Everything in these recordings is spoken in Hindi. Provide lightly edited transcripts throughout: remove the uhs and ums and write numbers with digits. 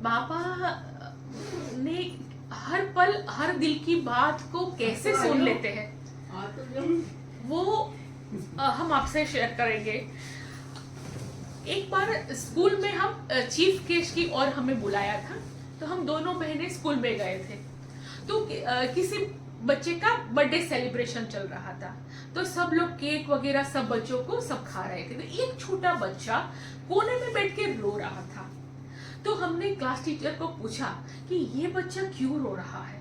बाबा ने हर पल हर दिल की बात को कैसे सुन लेते हैं वो हम आपसे शेयर करेंगे। एक बार स्कूल में हम चीफ गेस्ट की और हमें बुलाया था, तो हम दोनों बहनें स्कूल में गए थे। तो किसी बच्चे का बर्थडे सेलिब्रेशन चल रहा था, तो सब लोग केक वगैरह सब बच्चों को सब खा रहे थे। तो एक छोटा बच्चा कोने में बैठ के रो रहा था। तो हमने क्लास टीचर को पूछा कि ये बच्चा क्यों रो रहा है।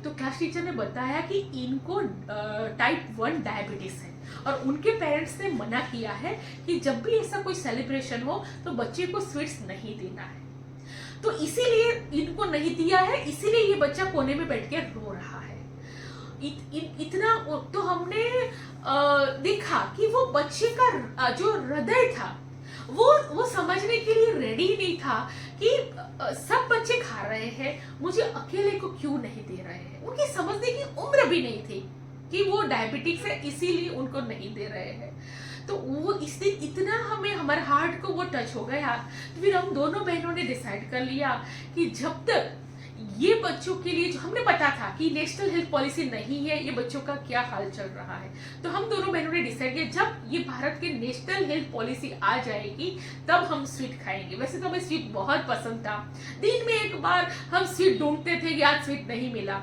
तो क्लास टीचर ने बताया कि इनको टाइप 1 डायबिटीज है और उनके पेरेंट्स ने मना किया है कि जब भी ऐसा कोई सेलिब्रेशन हो तो बच्चे को स्वीट्स नहीं देना है। तो इसीलिए इनको नहीं दिया है, इसीलिए ये बच्चा कोने में बैठ के रो रहा है। इतना तो हमने देखा कि वो बच्चे का जो हृदय था वो समझने के लिए रेडी नहीं था कि सब बच्चे खा रहे हैं, मुझे अकेले को क्यों नहीं दे रहे हैं। उनकी समझने की उम्र भी नहीं थी कि वो डायबिटिक्स है इसीलिए उनको नहीं दे रहे हैं। तो वो इसलिए इतना हमें हमारे हार्ट को वो टच हो गया। तो फिर हम दोनों बहनों ने डिसाइड कर लिया कि जब तक ये बच्चों के लिए, जो हमने पता था कि नेशनल हेल्थ पॉलिसी नहीं है, ये बच्चों का क्या हाल चल रहा है, तो हम दोनों बहनों ने डिसाइड किया जब ये भारत के नेशनल हेल्थ पॉलिसी आ जाएगी तब हम स्वीट खाएंगे। वैसे तो हमें स्वीट बहुत पसंद था, दिन में एक बार हम स्वीट ढूंढते थे कि आज स्वीट नहीं मिला,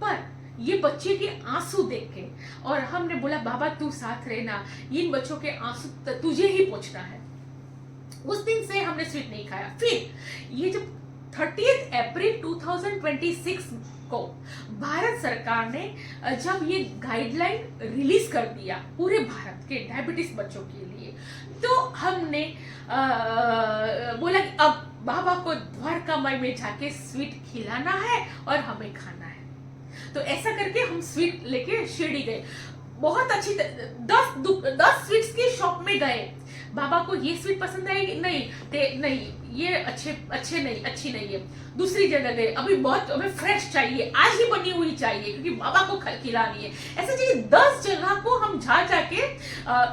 पर ये बच्चे के आंसू देख के और हमने बोला बाबा तू साथ रहना, इन बच्चों के आंसू तुझे ही पोंछना है। उस दिन से हमने स्वीट नहीं खाया। फिर ये जब 30 अप्रैल 2026 को भारत सरकार ने जब ये गाइडलाइन रिलीज कर दिया पूरे भारत के डायबिटीज बच्चों के लिए, तो हमने बोला कि अब बाबा को द्वारकामाई में जाके स्वीट खिलाना है और हमें खाना है। तो ऐसा करके हम स्वीट लेके शिरडी गए। बहुत अच्छी 10 स्वीट्स की शॉप में गए। बाबा को ये स्वीट पसंद आएगी, नहीं ये अच्छी नहीं है। दूसरी जगह गए, अभी बहुत हमें फ्रेश चाहिए, आज ही बनी हुई चाहिए क्योंकि बाबा को खिलानी है। ऐसे चाहिए 10 जगह को हम जाके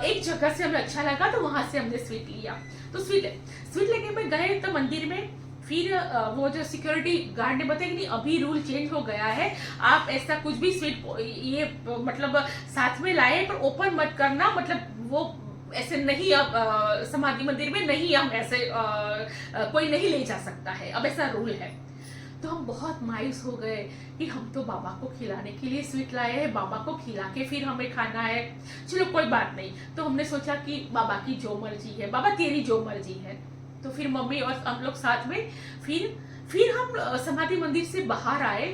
एक जगह से हमें अच्छा लगा तो वहां से हमने स्वीट लिया। तो स्वीट लेके मैं गए तो मंदिर में। फिर वो जो सिक्योरिटी गार्ड ने बताया कि नहीं अभी रूल चेंज हो गया है, आप ऐसा कुछ भी स्वीट ये मतलब साथ में लाए पर ओपन मत करना, मतलब वो ऐसे नहीं, अब समाधि मंदिर में नहीं, हम ऐसे कोई नहीं ले जा सकता है, अब ऐसा रूल है। तो हम बहुत मायूस हो गए कि हम तो बाबा को खिलाने के लिए स्वीट लाए हैं, बाबा को खिला के फिर हमें खाना है। चलो कोई बात नहीं। तो हमने सोचा कि बाबा की जो मर्जी है, बाबा तेरी जो मर्जी है। तो फिर मम्मी और हम लोग साथ में फिर हम समाधि मंदिर से बाहर आए।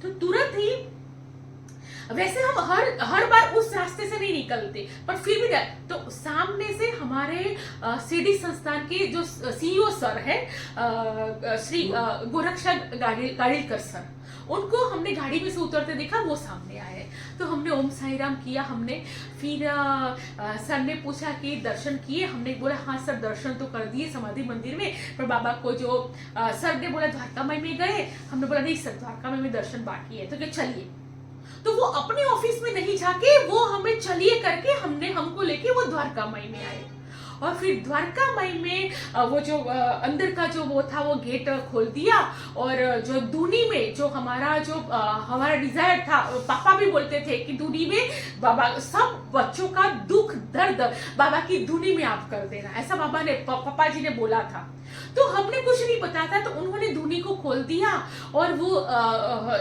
तो तुरंत ही, वैसे हम हर बार उस रास्ते से नहीं निकलते, पर फिर भी तो सामने से हमारे सीडी संस्थान के जो सीईओ सर है श्री गोरक्षक गाड़ीलकर सर, उनको हमने गाड़ी में से उतरते देखा, वो सामने आए। तो हमने ओम साई राम किया। हमने फिर सर ने पूछा कि दर्शन किए, हमने बोला हाँ सर दर्शन तो कर दिए समाधि मंदिर में, पर बाबा को जो सर ने बोला द्वारकामाई में गए, हमने बोला नहीं सर द्वारकामाई में दर्शन बाकी है। तो क्या चलिए, तो वो अपने ऑफिस में नहीं जाके वो हमें चलिए करके हमको लेके वो द्वारकामाई में आए। और फिर द्वारकामाई में वो जो अंदर का जो वो था वो गेट खोल दिया, और जो दूनी में जो हमारा डिजायर था, पापा भी बोलते थे कि दूनी में बाबा सब बच्चों का दुख दर्द बाबा की धुनी में आप कर देना, ऐसा बाबा ने पापा जी ने बोला था। तो हमने कुछ नहीं पता था, तो उन्होंने धुनी को खोल दिया और वो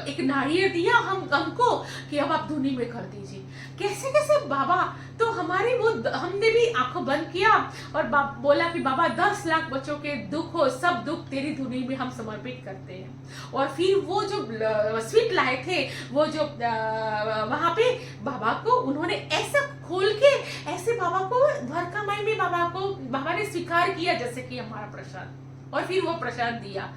एक नारियल दिया हमको कि अब आप धुनी में कर दीजिए। कैसे कैसे बाबा, तो हमारी वो हमने भी आंखों बंद किया और बोला कि बाबा 10 लाख बच्चों के दुख हो, सब दुख तेरी धुनी में हम समर्पित करते हैं। और फिर वो जो स्वीट लाए थे, वो जो वहां पे बाबा को उन्होंने ऐसा खोल के ऐसे बाबा को द्वारकामाई में बाबा ने स्वीकार किया जैसे कि हमारा प्रसाद, और फिर वो प्रसाद दिया।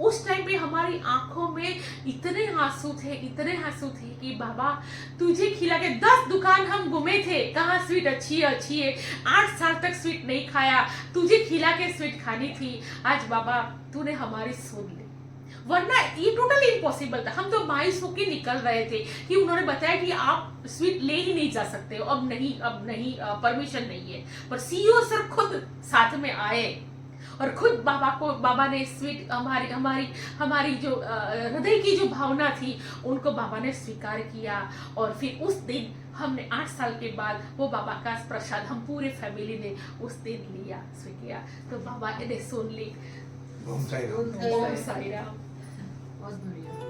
उस टाइम पे हमारी आंखों में इतने आंसू थे कि बाबा तुझे खिला के 10 दुकान हम घूमे थे, कहाँ स्वीट अच्छी है, 8 साल तक स्वीट नहीं खाया, तुझे खिला के स्वीट खानी थी, आज बाबा तूने हमारी सुन ली, वरना ये टोटली इम्पॉसिबल था। हम तो मायूस होकर निकल रहे थे कि उन्होंने बताया कि आप स्वीट ले ही नहीं जा सकते हो, अब नहीं परमिशन नहीं है। पर सीईओ सर खुद साथ में आए और खुद बाबा ने स्वीट हमारी जो हृदय की जो भावना थी उनको बाबा ने स्वीकार किया। और फिर उस दिन हमने 8 साल के बाद वो बाबा का प्रसाद हम पूरे फैमिली ने उस दिन लिया, स्वीकार। तो बाबा ने सुन ली। ओम साई राम। ओम साई राम। बहुत बढ़िया।